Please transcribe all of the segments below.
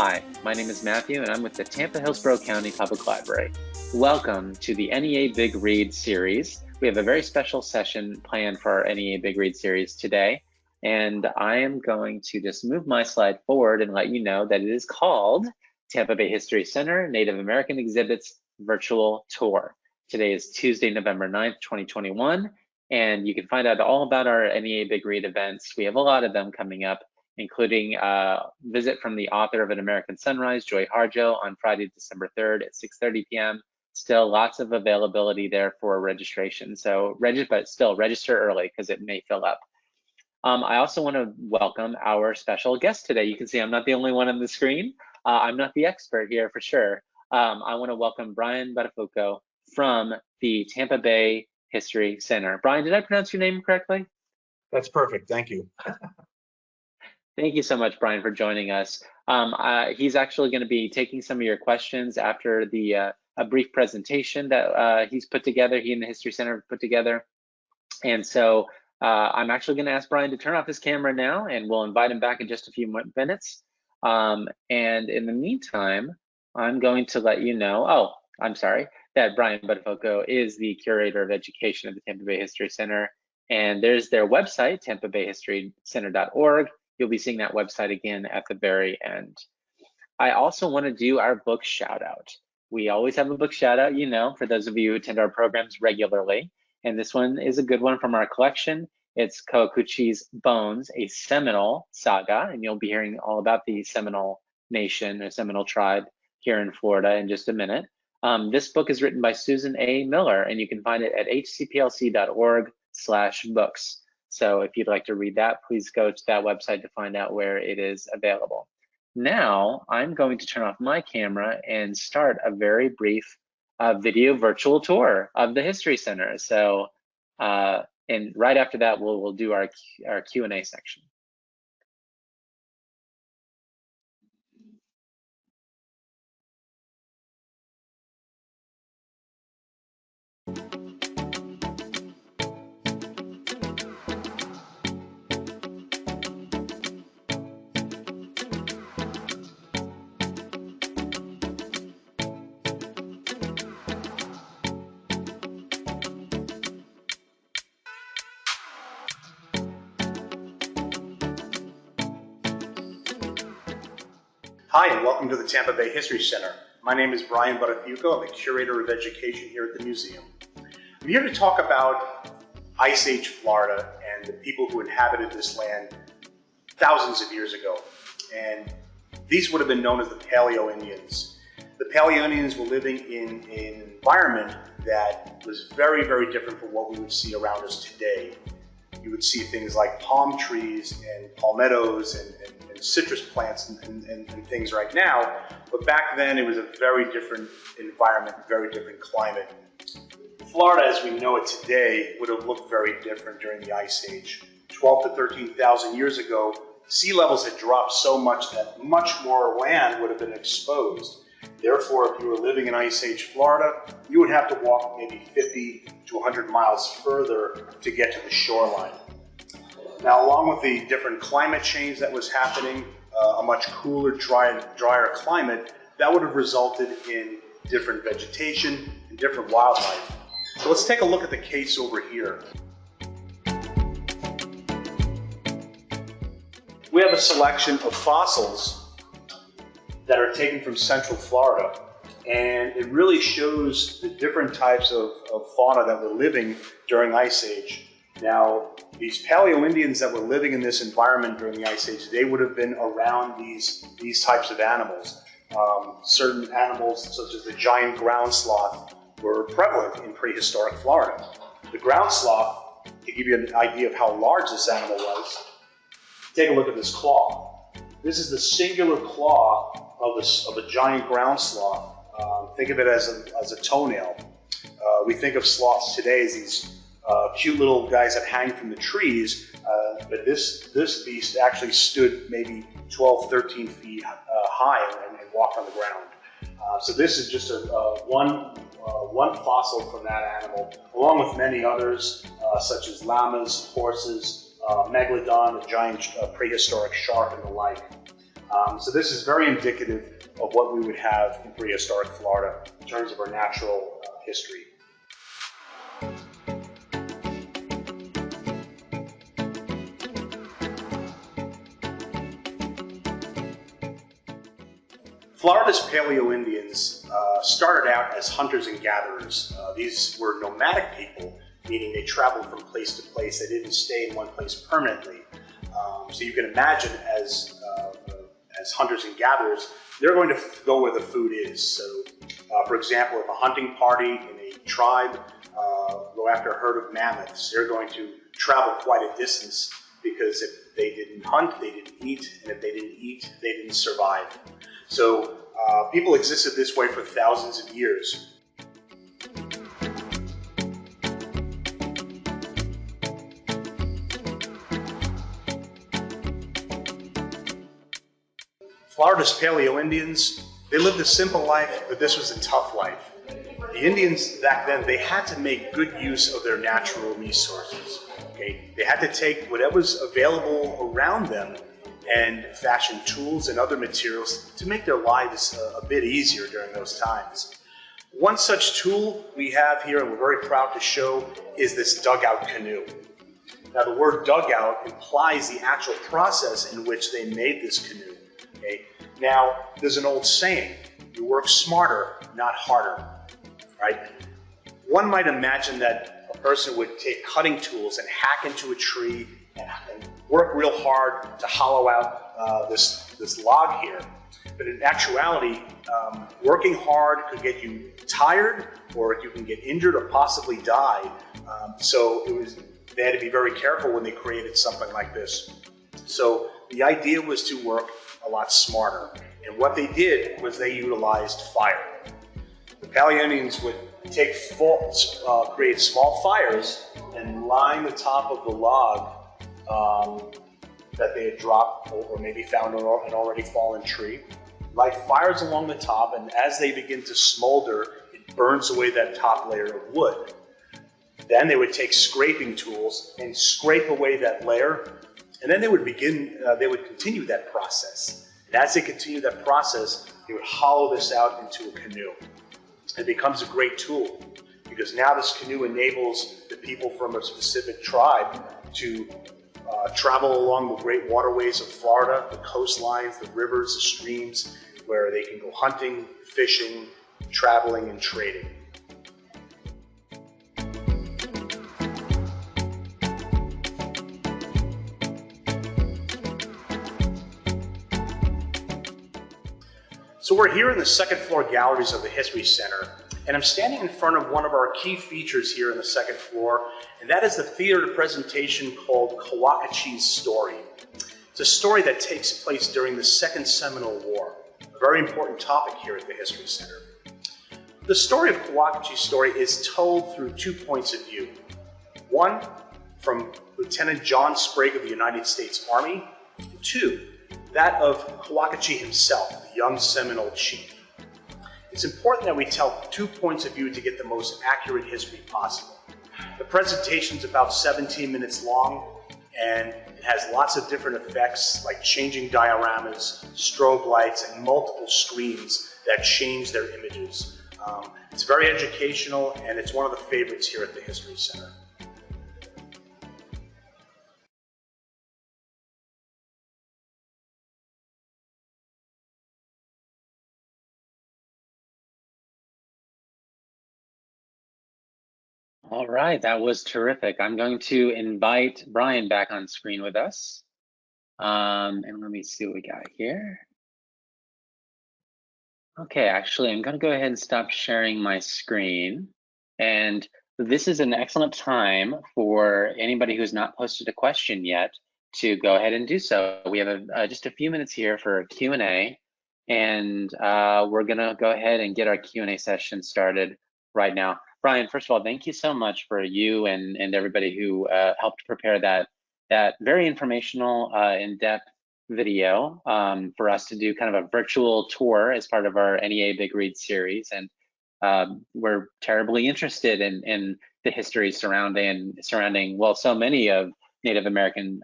Hi, my name is Matthew and I'm with the Tampa-Hillsborough County Public Library. Welcome to the NEA Big Read series. We have a very special session planned for our NEA Big Read series today, and I am going to just move my slide forward and let you know that it is called Tampa Bay History Center Native American Exhibits Virtual Tour. Today is Tuesday, November 9th, 2021, and you can find out all about our NEA Big Read events. We have a lot of them coming up, including a visit from the author of An American Sunrise, Joy Harjo, on Friday, December 3rd at 6:30 p.m. Still lots of availability there for registration. So register early because it may fill up. I also want to welcome our special guest today. You can see I'm not the only one on the screen. I'm not the expert here for sure. I want to welcome Brian Buttafuoco from the Tampa Bay History Center. Brian, did I pronounce your name correctly? That's perfect, thank you. Thank you so much, Brian, for joining us. He's actually going to be taking some of your questions after a brief presentation that he's put together, he and the History Center put together. And so I'm actually going to ask Brian to turn off his camera now, and we'll invite him back in just a few minutes. And in the meantime, I'm going to let you know, that Brian Buttafuoco is the Curator of Education at the Tampa Bay History Center. And there's their website, tampabayhistorycenter.org. You'll be seeing that website again at the very end. I also want to do our book shout out. We always have a book shout out, for those of you who attend our programs regularly. And this one is a good one from our collection. It's Coacoochee's Bones, a Seminole saga. And you'll be hearing all about the Seminole Nation or Seminole tribe here in Florida in just a minute. This book is written by Susan A. Miller, and you can find it at hcplc.org/books. So if you'd like to read that, please go to that website to find out where it is available. Now, I'm going to turn off my camera and start a very brief video virtual tour of the History Center. So, and right after that, we'll do our Q&A section. Hi, and welcome to the Tampa Bay History Center. My name is Brian Buttafuoco. I'm the Curator of Education here at the museum. I'm here to talk about Ice Age Florida and the people who inhabited this land thousands of years ago. And these would have been known as the Paleo Indians. The Paleo Indians were living in an environment that was very, very different from what we would see around us today. You would see things like palm trees and palmettos and citrus plants and things right now, but back then it was a very different environment, very different climate. Florida as we know it today would have looked very different during the Ice Age. 12 to 13,000 years ago, sea levels had dropped so much that much more land would have been exposed. Therefore, if you were living in Ice Age Florida, you would have to walk maybe 50 to 100 miles further to get to the shoreline. Now, along with the different climate change that was happening, a much cooler, drier climate, that would have resulted in different vegetation and different wildlife. So let's take a look at the case over here. We have a selection of fossils that are taken from Central Florida, and it really shows the different types of fauna that were living during Ice Age. Now, these Paleo Indians that were living in this environment during the Ice Age, they would have been around these types of animals. Certain animals, such as the giant ground sloth, were prevalent in prehistoric Florida. The ground sloth, to give you an idea of how large this animal was, take a look at this claw. This is the singular claw of a giant ground sloth. Think of it as a toenail. We think of sloths today as these cute little guys that hang from the trees, but this beast actually stood maybe 12, 13 feet high and walked on the ground. So this is just one fossil from that animal, along with many others, such as llamas, horses, megalodon, a giant prehistoric shark, and the like. So this is very indicative of what we would have in prehistoric Florida in terms of our natural history. Florida's Paleo-Indians started out as hunters and gatherers. These were nomadic people, meaning they traveled from place to place. They didn't stay in one place permanently. So you can imagine as hunters and gatherers, they're going to go where the food is. So, for example, if a hunting party in a tribe go after a herd of mammoths, they're going to travel quite a distance because if they didn't hunt, they didn't eat, and if they didn't eat, they didn't survive. So people existed this way for thousands of years. Florida's Paleo-Indians, they lived a simple life, but this was a tough life. The Indians back then, they had to make good use of their natural resources. Okay? They had to take whatever's available around them and fashion tools and other materials to make their lives a bit easier during those times. One such tool we have here, and we're very proud to show, is this dugout canoe. Now the word dugout implies the actual process in which they made this canoe. Okay? Now there's an old saying, you work smarter, not harder. Right? One might imagine that a person would take cutting tools and hack into a tree and work real hard to hollow out this log here. But in actuality, working hard could get you tired, or you can get injured or possibly die. So they had to be very careful when they created something like this. So the idea was to work a lot smarter. And what they did was they utilized fire. The Paleo-Indians would create small fires and line the top of the log that they had dropped or maybe found an already fallen tree, light fires along the top, and as they begin to smolder, it burns away that top layer of wood. Then they would take scraping tools and scrape away that layer, and then they would continue that process. And as they continue that process, they would hollow this out into a canoe. It becomes a great tool because now this canoe enables the people from a specific tribe to travel along the great waterways of Florida, the coastlines, the rivers, the streams, where they can go hunting, fishing, traveling, and trading. So we're here in the second floor galleries of the History Center, and I'm standing in front of one of our key features here in the second floor, and that is the theater presentation called Coacoochee's Story. It's a story that takes place during the Second Seminole War, a very important topic here at the History Center. The story of Coacoochee's Story is told through 2 points of view. One, from Lieutenant John Sprague of the United States Army, and two, that of Coacoochee himself, the young Seminole chief. It's important that we tell 2 points of view to get the most accurate history possible. The presentation's about 17 minutes long, and it has lots of different effects like changing dioramas, strobe lights, and multiple screens that change their images. It's very educational, and it's one of the favorites here at the History Center. All right, that was terrific. I'm going to invite Brian back on screen with us. And let me see what we got here. Okay, actually, I'm gonna go ahead and stop sharing my screen. And this is an excellent time for anybody who's not posted a question yet to go ahead and do so. We have just a few minutes here for Q&A, and we're gonna go ahead and get our Q&A session started right now. Brian, first of all, thank you so much for you and everybody who helped prepare that very informational, in-depth video for us to do kind of a virtual tour as part of our NEA Big Read series. And we're terribly interested in the history surrounding, well, so many of Native American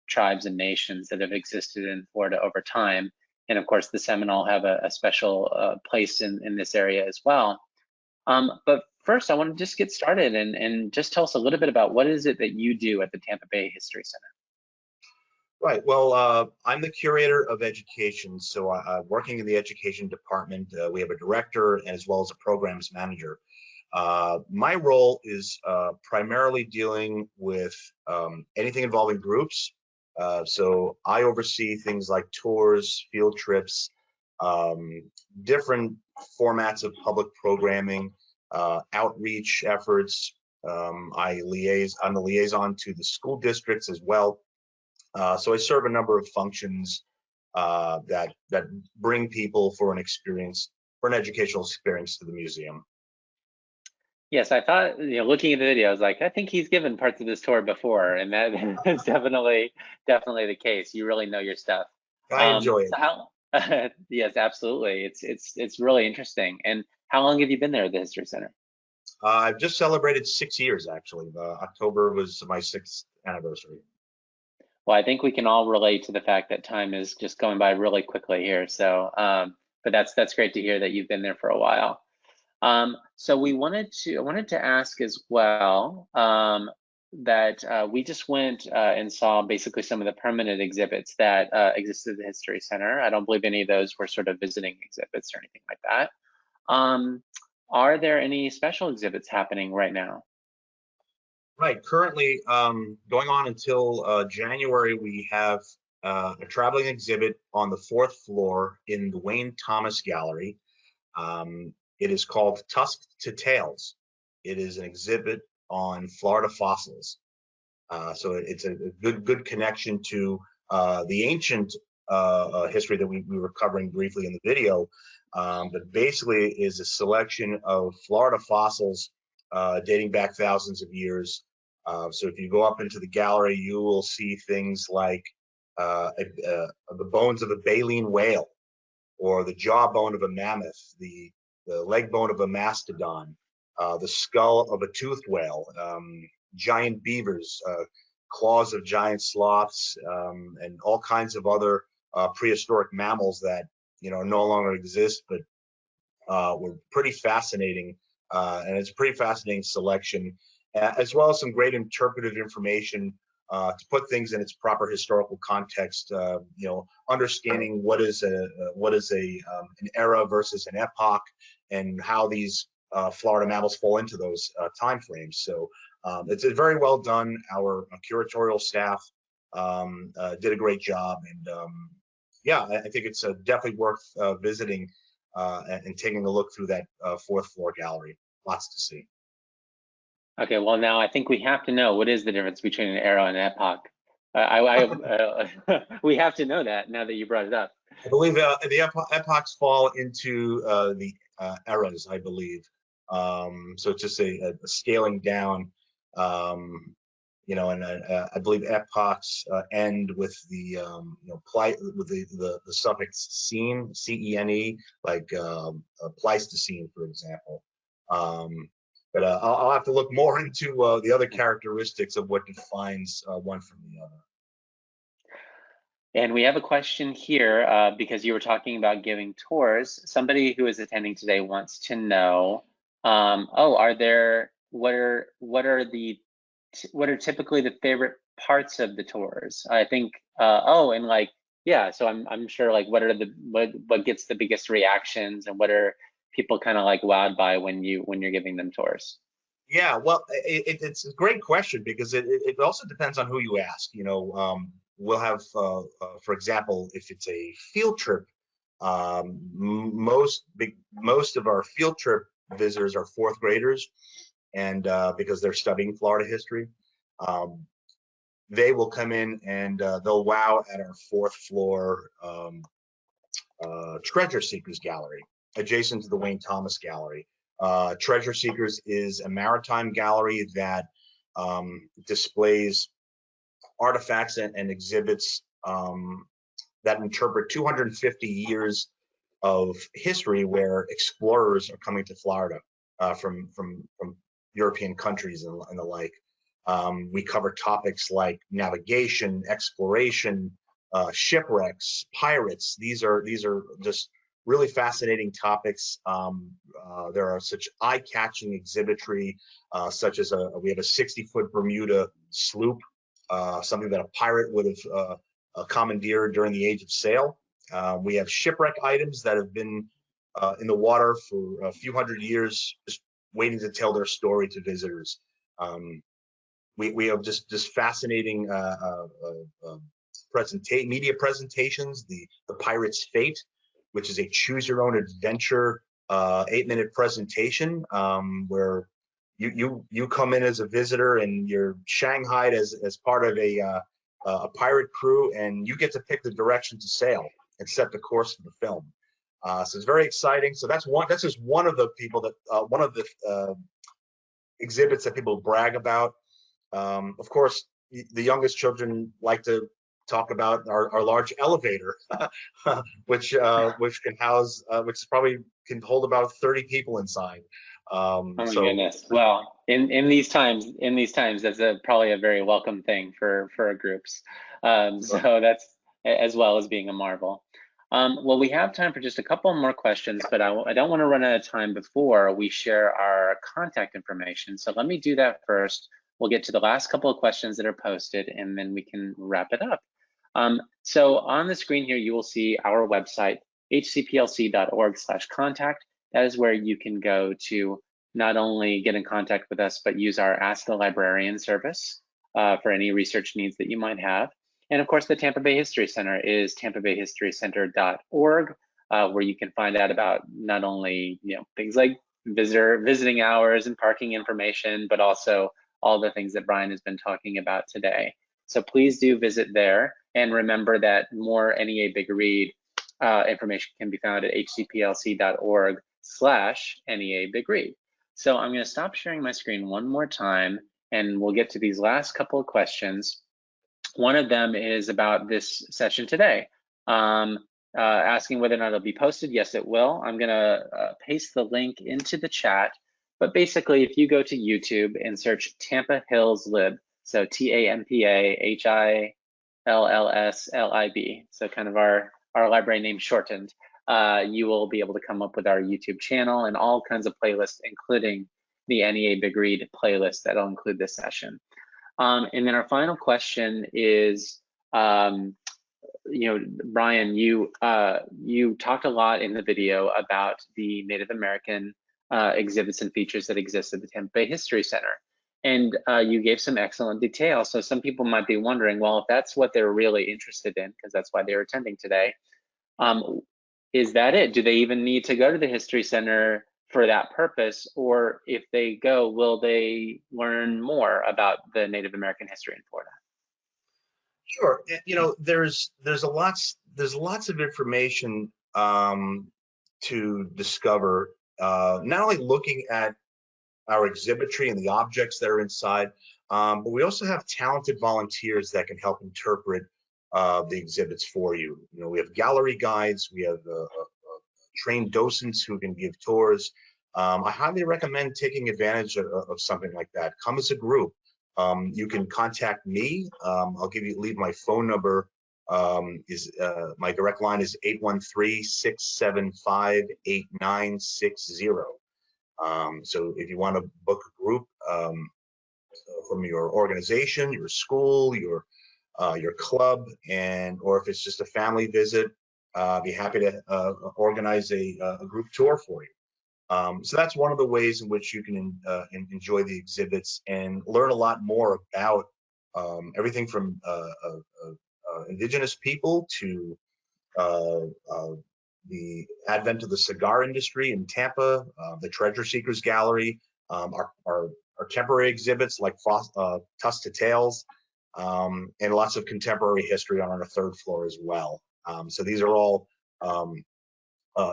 tribes and nations that have existed in Florida over time. and of course the Seminole have a special place in this area as well. But first, I want to just get started and just tell us a little bit about what is it that you do at the Tampa Bay History Center. Right. Well, I'm the curator of education, so I'm working in the education department. We have a director as well as a programs manager. My role is primarily dealing with anything involving groups. So I oversee things like tours, field trips, different formats of public programming, outreach efforts. I'm the liaison to the school districts as well. So I serve a number of functions that bring people for an educational experience to the museum. Yes, I thought, looking at the video, I was like, I think he's given parts of this tour before, and that is definitely the case. You really know your stuff. I enjoy it. So yes, absolutely. It's really interesting. And how long have you been there at the History Center? I've just celebrated 6 years, actually. October was my 6th anniversary. Well, I think we can all relate to the fact that time is just going by really quickly here. So, but that's great to hear that you've been there for a while. So I wanted to ask as well that we just went and saw basically some of the permanent exhibits that existed at the History Center. I don't believe any of those were sort of visiting exhibits or anything like that. Are there any special exhibits happening right now? Right. Currently, going on until January, we have a traveling exhibit on the 4th floor in the Wayne Thomas Gallery. It is called Tusk to Tales. It is an exhibit on Florida fossils. So it's a good connection to the ancient history that we were covering briefly in the video, but basically is a selection of Florida fossils dating back thousands of years. So if you go up into the gallery, you will see things like the bones of a baleen whale, or the jawbone of a mammoth, the leg bone of a mastodon, the skull of a toothed whale, giant beavers, claws of giant sloths, and all kinds of other prehistoric mammals that no longer exist, but were pretty fascinating. And it's a pretty fascinating selection, as well as some great interpretive information to put things in its proper historical context. Understanding what is an era versus an epoch, and how these Florida mammals fall into those time frames. So it's very well done. Our curatorial staff did a great job, and yeah, I think it's definitely worth visiting and taking a look through that 4th floor gallery. Lots to see. Okay, well now I think we have to know, what is the difference between an era and an epoch? We have to know that now that you brought it up. I believe the epochs fall into the eras, I believe. So it's just a scaling down. And I believe epochs end with the the suffix "cene," C-E-N-E, like Pleistocene, for example. But I'll have to look more into the other characteristics of what defines one from the other. And we have a question here because you were talking about giving tours. Somebody who is attending today wants to know, what are typically the favorite parts of the tours? I think, and like, yeah, so I'm sure, like, what gets the biggest reactions, and what are people kind of like wowed by when you're giving them tours? Yeah, well, it's a great question, because it also depends on who you ask. We'll have, for example, if it's a field trip, most of our field trip visitors are 4th graders, and because they're studying Florida history, they will come in and they'll wow at our 4th floor Treasure Seekers Gallery, adjacent to the Wayne Thomas Gallery. Treasure Seekers is a maritime gallery that displays artifacts and exhibits that interpret 250 years of history, where explorers are coming to Florida from European countries and the like. We cover topics like navigation, exploration, shipwrecks, pirates. These are just really fascinating topics. There are such eye-catching exhibitry, such as we have a 60-foot Bermuda sloop, something that a pirate would have commandeered during the age of sail. We have shipwreck items that have been in the water for a few hundred years, just waiting to tell their story to visitors. We have just fascinating media presentations. The Pirate's Fate, which is a choose your own adventure 8-minute presentation where you come in as a visitor and you're shanghaied as part of a pirate crew, and you get to pick the direction to sail and set the course for the film. So it's very exciting. So that's just one of the people that one of the exhibits that people brag about. Of course, the youngest children like to talk about our large elevator, which can house, which probably can hold about 30 people inside. Oh my goodness! Well, in these times, that's probably a very welcome thing for groups. So that's as well as being a marvel. Well, we have time for just a couple more questions, but I don't want to run out of time before we share our contact information. So let me do that first. We'll get to the last couple of questions that are posted, and then we can wrap it up. So on the screen here, you will see our website, hcplc.org/contact. That is where you can go to not only get in contact with us, but use our Ask the Librarian service for any research needs that you might have. And of course, the Tampa Bay History Center is tampabayhistorycenter.org, where you can find out about not only things like visiting hours and parking information, but also all the things that Brian has been talking about today. So please do visit there, and remember that more NEA Big Read information can be found at hcplc.org/NEA Big Read. So I'm going to stop sharing my screen one more time, and we'll get to these last couple of questions. One of them is about this session today, asking whether or not it'll be posted. Yes, it will. I'm going to paste the link into the chat. But basically, if you go to YouTube and search Tampa Hills Lib, so TAMPAHILLSLIB, so kind of our library name shortened, you will be able to come up with our YouTube channel and all kinds of playlists, including the NEA Big Read playlist that'll include this session. And then our final question is, Brian, you talked a lot in the video about the Native American exhibits and features that exist at the Tampa Bay History Center. And you gave some excellent detail. So some people might be wondering, well, if that's what they're really interested in, because that's why they're attending today, is that it? Do they even need to go to the History Center for that purpose? Or if they go, will they learn more about the Native American history in Florida? Sure. There's lots of information to discover, not only looking at our exhibitry and the objects that are inside, but we also have talented volunteers that can help interpret the exhibits for you. We have gallery guides, we have trained docents who can give tours. I highly recommend taking advantage of something like that. Come as a group. You can contact me. I'll leave my phone number. My direct line is 813-675-8960. So if you want to book a group from your organization, your school, your club, or if it's just a family visit, I'd be happy to organize a group tour for you. So that's one of the ways in which you can enjoy the exhibits and learn a lot more about everything from indigenous people to the advent of the cigar industry in Tampa, the Treasure Seekers Gallery, our temporary exhibits like Tusk to Tales, and lots of contemporary history on our third floor as well. So these are all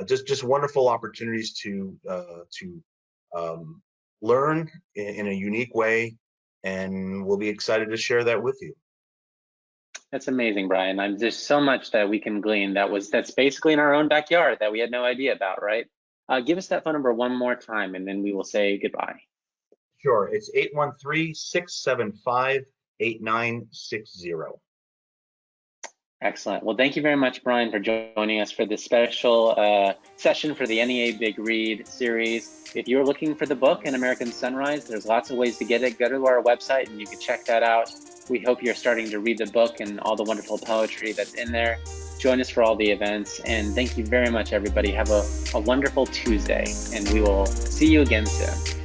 just wonderful opportunities to learn in a unique way, and we'll be excited to share that with you. That's amazing, Brian. There's so much that we can glean that's basically in our own backyard that we had no idea about, right? Give us that phone number one more time, and then we will say goodbye. Sure, it's 813-675-8960. Excellent. Well, thank you very much, Brian, for joining us for this special session for the NEA Big Read series. If you're looking for the book, An American Sunrise, there's lots of ways to get it. Go to our website and you can check that out. We hope you're starting to read the book and all the wonderful poetry that's in there. Join us for all the events. And thank you very much, everybody. Have a wonderful Tuesday, and we will see you again soon.